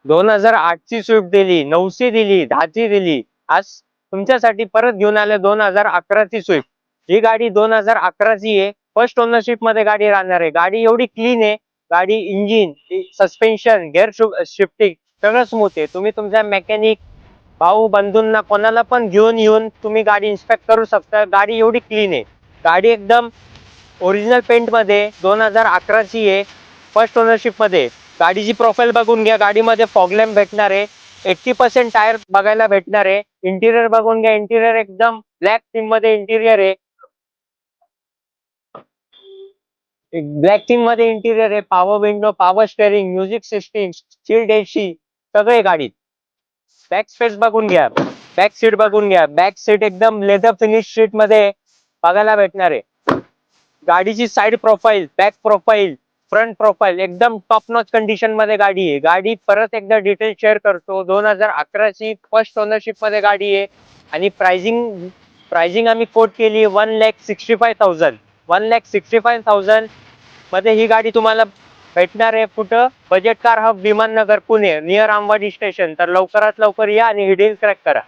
2008 ची स्विफ्ट दिली, 9ची दिली, 10ची दिली. आज तुमच्यासाठी परत घेऊन आले 2011 ची स्विफ्ट. ही गाडी 2011 ची आहे. फर्स्ट ओनरशिप मध्ये गाडी राहणार आहे. गाडी एवढी क्लीन आहे. गाडी इंजिन, सस्पेन्शन, गिअर शिफ्टिंग सगळं स्मूथ आहे. तुम्ही तुमच्या मेकॅनिक भाऊ बंधूंना कोणाला पण घेऊन येऊन तुम्ही गाडी इन्स्पेक्ट करू शकता. गाडी एवढी क्लीन आहे. गाडी एकदम ओरिजिनल पेंट मध्ये 2011 ची आहे. फर्स्ट ओनरशिप मध्ये. गाडीची प्रोफाईल बघून घ्या. गाडीमध्ये फॉग लॅम्प भेटणार आहे. 80% टायर बघायला भेटणार आहे. इंटिरियर बघून घ्या. इंटिरियर एकदम ब्लॅक थीम मध्ये इंटिरियर आहे. ब्लॅक थीम मध्ये इंटिरियर आहे. Power window, power steering, music system, chilled AC सगळे गाडीत. बॅक स्पेस बघून घ्या. बॅक सीट बघून घ्या. बॅक सीट एकदम लेदर फिनिश सीट मध्ये बघायला भेटणार आहे. गाडीची side profile, back profile, front profile एकदम टॉप नॉच कंडिशन मध्ये गाडी आहे. गाडी परत एकदा डिटेल शेअर करतो. 2011 ची फर्स्ट ओनरशिप मध्ये गाडी आहे. आणि प्राइसिंग आम्ही कोट केली 1,65,000. 1,65,000 मध्ये ही गाडी तुम्हाला भेटणार आहे. कुठं? Budget car hub Viman Nagar Pune near Ambadi station. तर लवकरात लवकर या आणि ही डील क्रॅक करा.